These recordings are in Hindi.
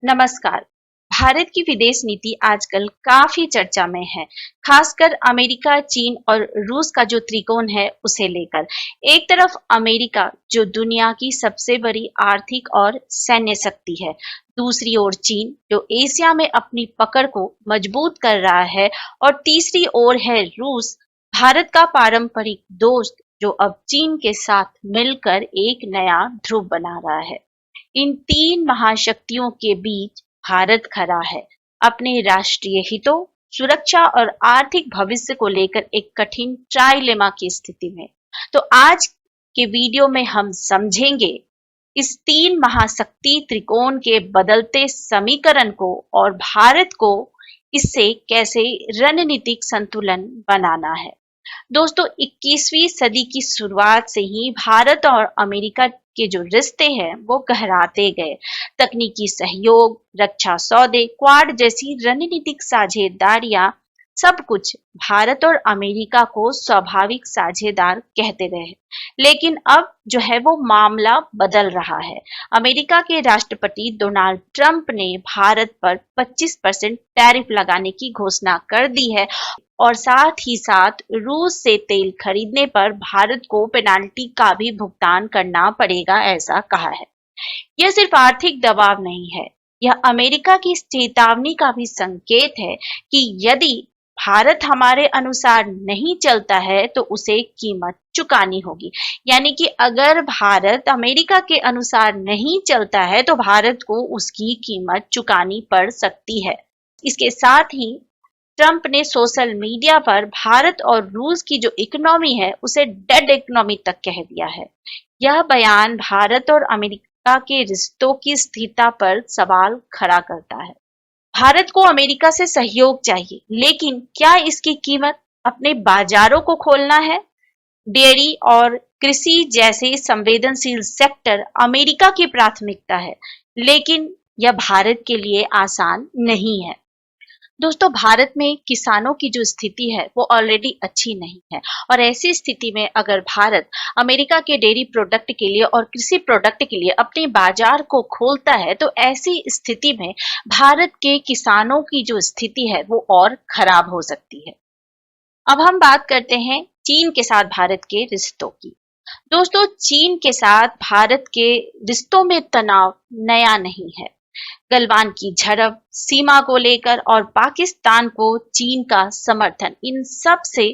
नमस्कार। भारत की विदेश नीति आजकल काफी चर्चा में है, खासकर अमेरिका, चीन और रूस का जो त्रिकोण है उसे लेकर। एक तरफ अमेरिका जो दुनिया की सबसे बड़ी आर्थिक और सैन्य शक्ति है, दूसरी ओर चीन जो एशिया में अपनी पकड़ को मजबूत कर रहा है और तीसरी ओर है रूस, भारत का पारंपरिक दोस्त जो अब चीन के साथ मिलकर एक नया ध्रुव बना रहा है। इन तीन महाशक्तियों के बीच भारत खड़ा है, अपने राष्ट्रीय हितों, सुरक्षा और आर्थिक भविष्य को लेकर एक कठिन ट्राइलेमा की स्थिति में। तो आज के वीडियो में हम समझेंगे इस तीन महाशक्ति त्रिकोण के बदलते समीकरण को और भारत को इससे कैसे रणनीतिक संतुलन बनाना है। दोस्तों, 21वीं सदी की शुरुआत से ही भारत और अमेरिका के जो रिश्ते हैं वो गहराते गए। तकनीकी सहयोग, रक्षा सौदे, क्वाड जैसी रणनीतिक साझेदारियां, सब कुछ भारत और अमेरिका को स्वाभाविक साझेदार कहते रहे। लेकिन अब जो है वो मामला बदल रहा है। अमेरिका के राष्ट्रपति डोनाल्ड ट्रंप ने भारत पर 25% टैरिफ लगाने की घोषणा कर दी है और साथ ही साथ रूस से तेल खरीदने पर भारत को पेनाल्टी का भी भुगतान करना पड़ेगा, ऐसा कहा है। यह सिर्फ आर्थिक दबाव नहीं है, यह अमेरिका की चेतावनी का भी संकेत है कि यदि भारत हमारे अनुसार नहीं चलता है तो उसे कीमत चुकानी होगी। यानी कि अगर भारत अमेरिका के अनुसार नहीं चलता है तो भारत को उसकी कीमत चुकानी पड़ सकती है। इसके साथ ही ट्रंप ने सोशल मीडिया पर भारत और रूस की जो इकोनॉमी है उसे डेड इकोनॉमी तक कह दिया है। यह बयान भारत और अमेरिका के रिश्तों की स्थिरता पर सवाल खड़ा करता है। भारत को अमेरिका से सहयोग चाहिए, लेकिन क्या इसकी कीमत अपने बाजारों को खोलना है? डेयरी और कृषि जैसे संवेदनशील सेक्टर अमेरिका की प्राथमिकता है, लेकिन यह भारत के लिए आसान नहीं है। दोस्तों, भारत में किसानों की जो स्थिति है वो ऑलरेडी अच्छी नहीं है और ऐसी स्थिति में अगर भारत अमेरिका के डेयरी प्रोडक्ट के लिए और कृषि प्रोडक्ट के लिए अपने बाजार को खोलता है तो ऐसी स्थिति में भारत के किसानों की जो स्थिति है वो और खराब हो सकती है। अब हम बात करते हैं चीन के साथ भारत के रिश्तों की। दोस्तों, चीन के साथ भारत के रिश्तों में तनाव नया नहीं है। गलवान की झड़प, सीमा को लेकर और पाकिस्तान को चीन का समर्थन, इन सब से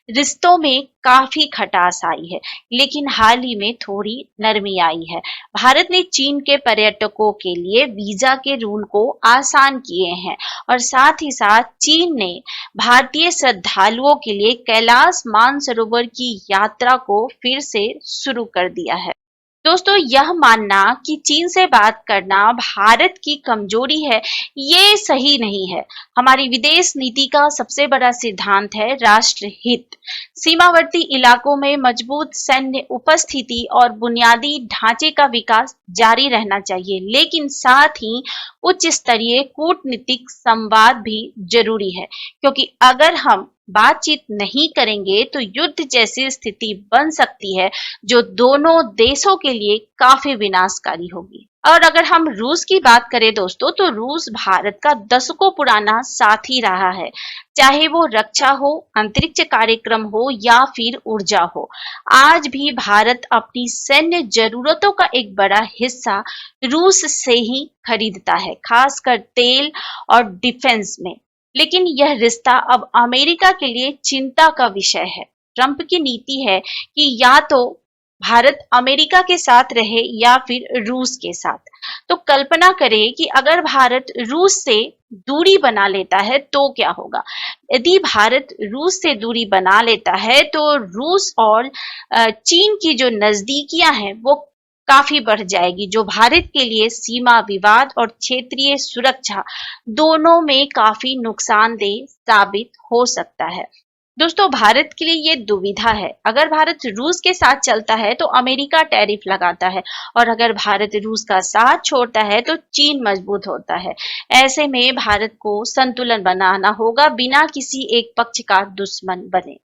रिश्तों में काफी खटास आई है। लेकिन हाल ही में थोड़ी नरमी आई है। भारत ने चीन के पर्यटकों के लिए वीजा के रूल को आसान किए हैं और साथ ही साथ चीन ने भारतीय श्रद्धालुओं के लिए कैलाश मानसरोवर की यात्रा को फिर से शुरू कर दिया है। दोस्तों, यह मानना कि चीन से बात करना भारत की कमजोरी है, ये सही नहीं है। हमारी विदेश नीति का सबसे बड़ा सिद्धांत है राष्ट्र हित। सीमावर्ती इलाकों में मजबूत सैन्य उपस्थिति और बुनियादी ढांचे का विकास जारी रहना चाहिए, लेकिन साथ ही उच्च स्तरीय कूटनीतिक संवाद भी जरूरी है, क्योंकि अगर हम बातचीत नहीं करेंगे तो युद्ध जैसी स्थिति बन सकती है जो दोनों देशों के लिए काफी विनाशकारी होगी। और अगर हम रूस की बात करें दोस्तों, तो रूस भारत का दशकों पुराना साथी रहा है, चाहे वो रक्षा हो, अंतरिक्ष कार्यक्रम हो या फिर ऊर्जा हो। आज भी भारत अपनी सैन्य जरूरतों का एक बड़ा हिस्सा रूस से ही खरीदता है, खासकर तेल और डिफेंस में। लेकिन यह रिश्ता अब अमेरिका के लिए चिंता का विषय है। ट्रंप की नीति है कि या तो भारत अमेरिका के साथ रहे या फिर रूस के साथ। तो कल्पना करें कि अगर भारत रूस से दूरी बना लेता है तो क्या होगा। यदि भारत रूस से दूरी बना लेता है तो रूस और चीन की जो नजदीकियां हैं वो काफी बढ़ जाएगी, जो भारत के लिए सीमा विवाद और क्षेत्रीय सुरक्षा दोनों में काफी नुकसानदेह साबित हो सकता है। दोस्तों, भारत के लिए ये दुविधा है। अगर भारत रूस के साथ चलता है तो अमेरिका टैरिफ लगाता है और अगर भारत रूस का साथ छोड़ता है तो चीन मजबूत होता है। ऐसे में भारत को संतुलन बनाना होगा, बिना किसी एक पक्ष का दुश्मन बने।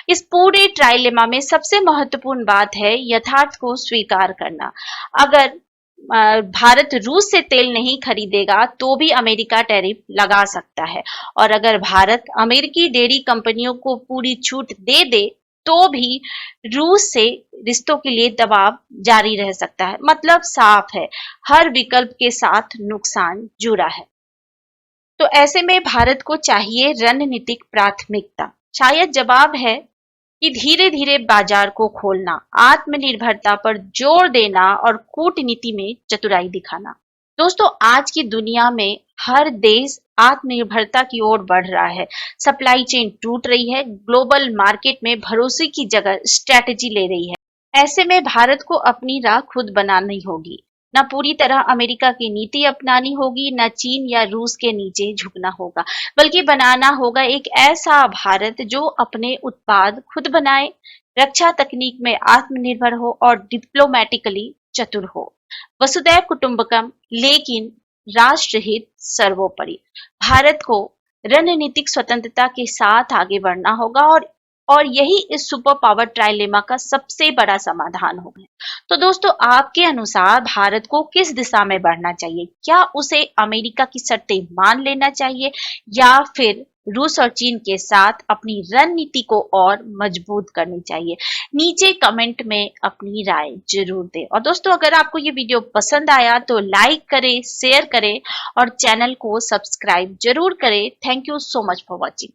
इस पूरे ट्राइलेमा में सबसे महत्वपूर्ण बात है यथार्थ को स्वीकार करना। अगर भारत रूस से तेल नहीं खरीदेगा तो भी अमेरिका टैरिफ लगा सकता है। और अगर भारत अमेरिकी डेयरी कंपनियों को पूरी छूट दे दे तो भी रूस से रिश्तों के लिए दबाव जारी रह सकता है। मतलब साफ है, हर विकल्प के साथ नुकसान जुड़ा है। तो ऐसे में भारत को चाहिए रणनीतिक प्राथमिकता। शायद जवाब है कि धीरे धीरे बाजार को खोलना, आत्मनिर्भरता पर जोर देना और कूटनीति में चतुराई दिखाना। दोस्तों, आज की दुनिया में हर देश आत्मनिर्भरता की ओर बढ़ रहा है। सप्लाई चेन टूट रही है, ग्लोबल मार्केट में भरोसे की जगह स्ट्रेटेजी ले रही है। ऐसे में भारत को अपनी राह खुद बनानी होगी। न पूरी तरह अमेरिका की नीति अपनानी होगी, न चीन या रूस के नीचे झुकना होगा, बल्कि बनाना होगा एक ऐसा भारत जो अपने उत्पाद खुद बनाए, रक्षा तकनीक में आत्मनिर्भर हो और डिप्लोमेटिकली चतुर हो। वसुधैव कुटुंबकम, लेकिन राष्ट्रहित सर्वोपरि। भारत को रणनीतिक स्वतंत्रता के साथ आगे बढ़ना होगा और यही इस सुपर पावर ट्राइलेमा का सबसे बड़ा समाधान होगा। तो दोस्तों, आपके अनुसार भारत को किस दिशा में बढ़ना चाहिए? क्या उसे अमेरिका की शर्तें मान लेना चाहिए या फिर रूस और चीन के साथ अपनी रणनीति को और मजबूत करनी चाहिए? नीचे कमेंट में अपनी राय जरूर दें। और दोस्तों, अगर आपको ये वीडियो पसंद आया तो लाइक करें, शेयर करें और चैनल को सब्सक्राइब जरूर करें। Thank you so much for watching.